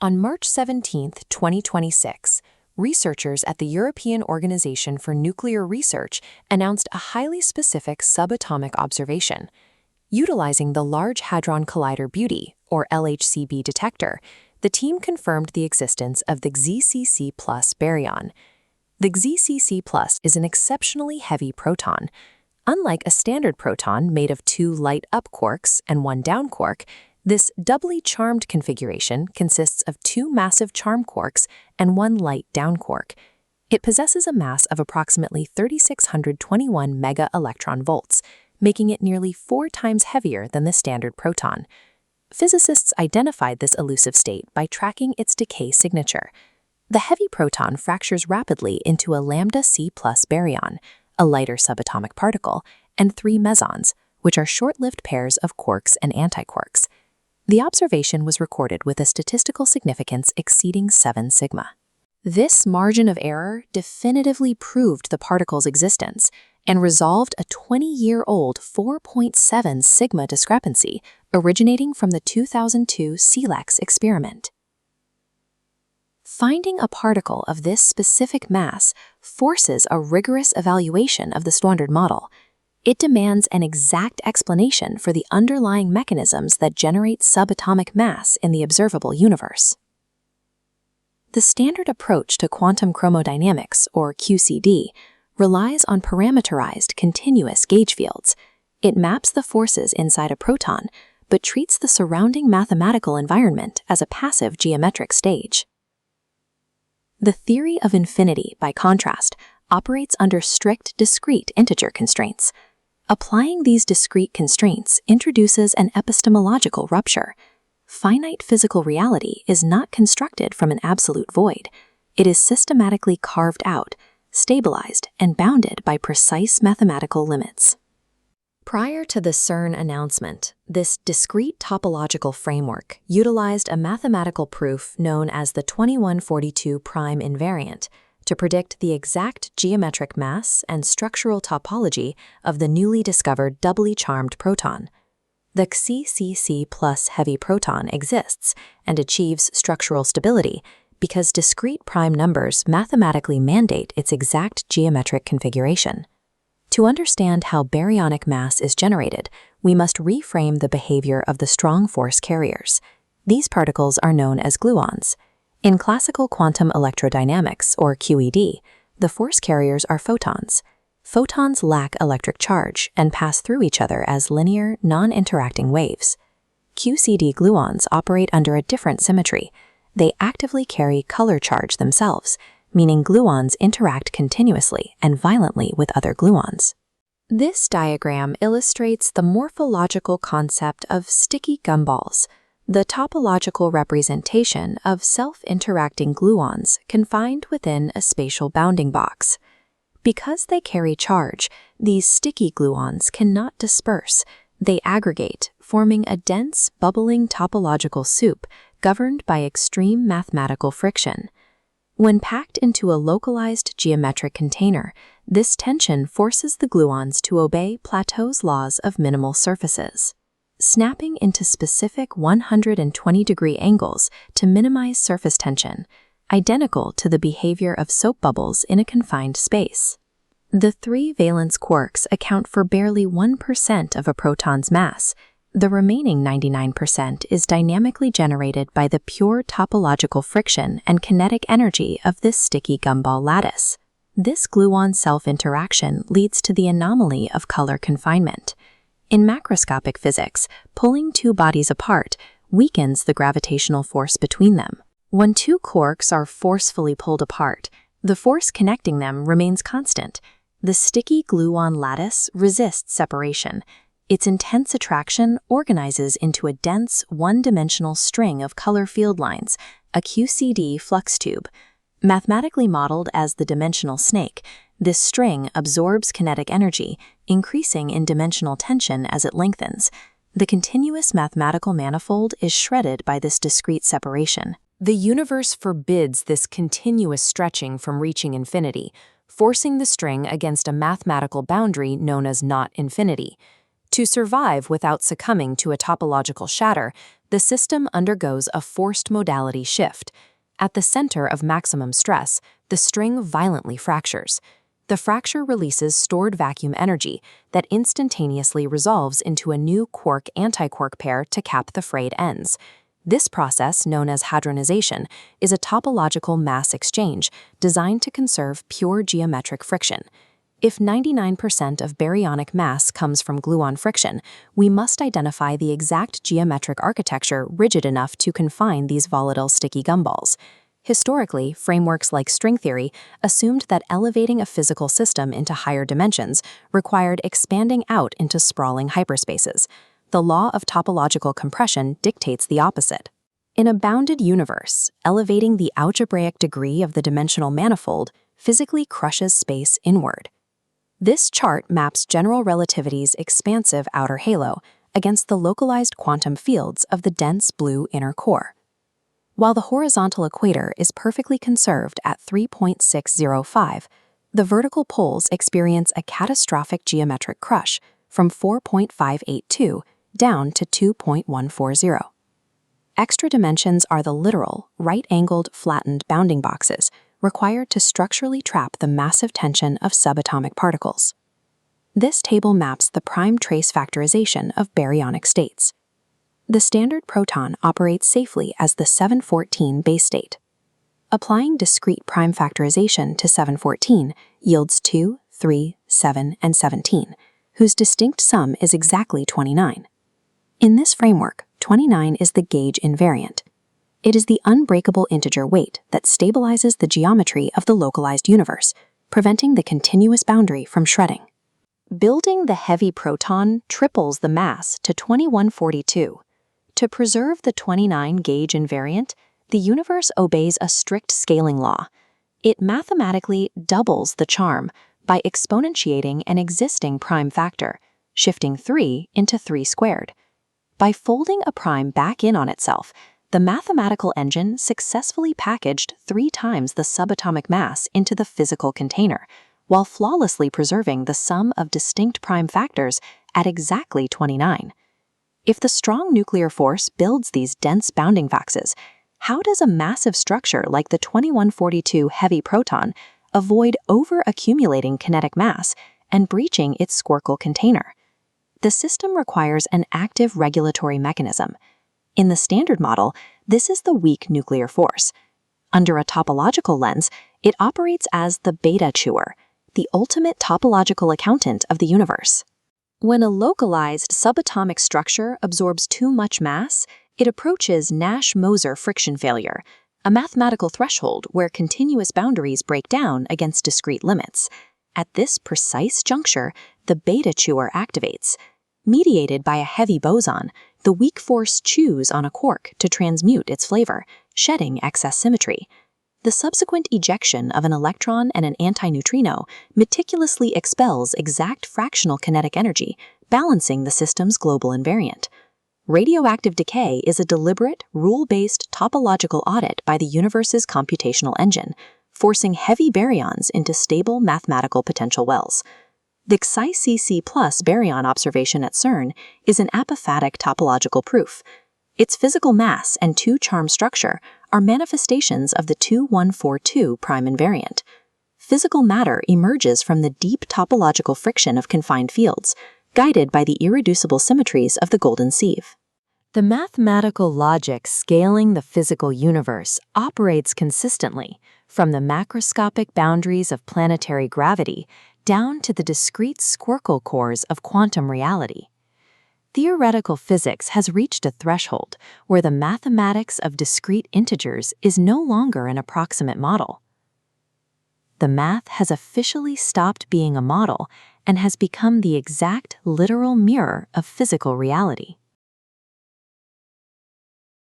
On March 17, 2026, researchers at the European Organization for Nuclear Research announced a highly specific subatomic observation. Utilizing the Large Hadron Collider Beauty, or LHCb detector, the team confirmed the existence of the ZCC+ baryon. The ZCC+ is an exceptionally heavy proton. Unlike a standard proton made of 2 light-up quarks and 1 down quark, this doubly charmed configuration consists of 2 massive charm quarks and 1 light down quark. It possesses a mass of approximately 3,621 mega-electron volts, making it nearly 4 times heavier than the standard proton. Physicists identified this elusive state by tracking its decay signature. The heavy proton fractures rapidly into a lambda C+ baryon, a lighter subatomic particle, and 3 mesons, which are short-lived pairs of quarks and antiquarks. The observation was recorded with a statistical significance exceeding 7 sigma. This margin of error definitively proved the particle's existence and resolved a 20-year-old 4.7 sigma discrepancy originating from the 2002 SELEX experiment. Finding a particle of this specific mass forces a rigorous evaluation of the standard model. It demands an exact explanation for the underlying mechanisms that generate subatomic mass in the observable universe. The standard approach to quantum chromodynamics, or QCD, relies on parameterized continuous gauge fields. It maps the forces inside a proton, but treats the surrounding mathematical environment as a passive geometric stage. The theory of infinity, by contrast, operates under strict discrete integer constraints. Applying these discrete constraints introduces an epistemological rupture. Finite physical reality is not constructed from an absolute void. It is systematically carved out, stabilized, and bounded by precise mathematical limits. Prior to the CERN announcement, this discrete topological framework utilized a mathematical proof known as the 2142 prime invariant to predict the exact geometric mass and structural topology of the newly discovered doubly charmed proton. The ZCC+ heavy proton exists and achieves structural stability because discrete prime numbers mathematically mandate its exact geometric configuration. To understand how baryonic mass is generated, we must reframe the behavior of the strong force carriers. These particles are known as gluons. In classical quantum electrodynamics, or QED, the force carriers are photons. Photons lack electric charge and pass through each other as linear, non-interacting waves. QCD gluons operate under a different symmetry. They actively carry color charge themselves, meaning gluons interact continuously and violently with other gluons. This diagram illustrates the morphological concept of sticky gumballs, the topological representation of self-interacting gluons confined within a spatial bounding box. Because they carry charge, these sticky gluons cannot disperse. They aggregate, forming a dense, bubbling topological soup governed by extreme mathematical friction. When packed into a localized geometric container, this tension forces the gluons to obey Plateau's laws of minimal surfaces, snapping into specific 120-degree angles to minimize surface tension, identical to the behavior of soap bubbles in a confined space. The 3 valence quarks account for barely 1% of a proton's mass. The remaining 99% is dynamically generated by the pure topological friction and kinetic energy of this sticky gumball lattice. This gluon self-interaction leads to the anomaly of color confinement. In macroscopic physics, pulling 2 bodies apart weakens the gravitational force between them. When 2 quarks are forcefully pulled apart, the force connecting them remains constant. The sticky gluon lattice resists separation. Its intense attraction organizes into a dense, one-dimensional string of color field lines, a QCD flux tube. Mathematically modeled as the dimensional snake, this string absorbs kinetic energy, increasing in dimensional tension as it lengthens. The continuous mathematical manifold is shredded by this discrete separation. The universe forbids this continuous stretching from reaching infinity, forcing the string against a mathematical boundary known as not infinity. To survive without succumbing to a topological shatter, the system undergoes a forced modality shift. At the center of maximum stress, the string violently fractures. The fracture releases stored vacuum energy that instantaneously resolves into a new quark-antiquark pair to cap the frayed ends. This process, known as hadronization, is a topological mass exchange designed to conserve pure geometric friction. If 99% of baryonic mass comes from gluon friction, we must identify the exact geometric architecture rigid enough to confine these volatile sticky gumballs. Historically, frameworks like string theory assumed that elevating a physical system into higher dimensions required expanding out into sprawling hyperspaces. The law of topological compression dictates the opposite. In a bounded universe, elevating the algebraic degree of the dimensional manifold physically crushes space inward. This chart maps general relativity's expansive outer halo against the localized quantum fields of the dense blue inner core. While the horizontal equator is perfectly conserved at 3.605, the vertical poles experience a catastrophic geometric crush from 4.582 down to 2.140. Extra dimensions are the literal, right-angled, flattened bounding boxes required to structurally trap the massive tension of subatomic particles. This table maps the prime trace factorization of baryonic states. The standard proton operates safely as the 714 base state. Applying discrete prime factorization to 714 yields 2, 3, 7, and 17, whose distinct sum is exactly 29. In this framework, 29 is the gauge invariant. It is the unbreakable integer weight that stabilizes the geometry of the localized universe, preventing the continuous boundary from shredding. Building the heavy proton triples the mass to 2142. To preserve the 29 gauge invariant, the universe obeys a strict scaling law. It mathematically doubles the charm by exponentiating an existing prime factor, shifting 3 into 3 squared. By folding a prime back in on itself, the mathematical engine successfully packaged 3 times the subatomic mass into the physical container, while flawlessly preserving the sum of distinct prime factors at exactly 29. If the strong nuclear force builds these dense bounding boxes, how does a massive structure like the 2142 heavy proton avoid over-accumulating kinetic mass and breaching its squircle container? The system requires an active regulatory mechanism. In the standard model, this is the weak nuclear force. Under a topological lens, it operates as the beta chewer, the ultimate topological accountant of the universe. When a localized subatomic structure absorbs too much mass, it approaches Nash-Moser friction failure, a mathematical threshold where continuous boundaries break down against discrete limits. At this precise juncture, the beta chewer activates. Mediated by a heavy boson, the weak force chews on a quark to transmute its flavor, shedding excess symmetry. The subsequent ejection of an electron and an antineutrino meticulously expels exact fractional kinetic energy, balancing the system's global invariant. Radioactive decay is a deliberate, rule-based topological audit by the universe's computational engine, forcing heavy baryons into stable mathematical potential wells. The Xi-CC+ baryon observation at CERN is an apophatic topological proof. Its physical mass and 2-charm structure are manifestations of the 2142 prime invariant. Physical matter emerges from the deep topological friction of confined fields, guided by the irreducible symmetries of the golden sieve. The mathematical logic scaling the physical universe operates consistently, from the macroscopic boundaries of planetary gravity down to the discrete squircle cores of quantum reality. Theoretical physics has reached a threshold where the mathematics of discrete integers is no longer an approximate model. The math has officially stopped being a model and has become the exact literal mirror of physical reality.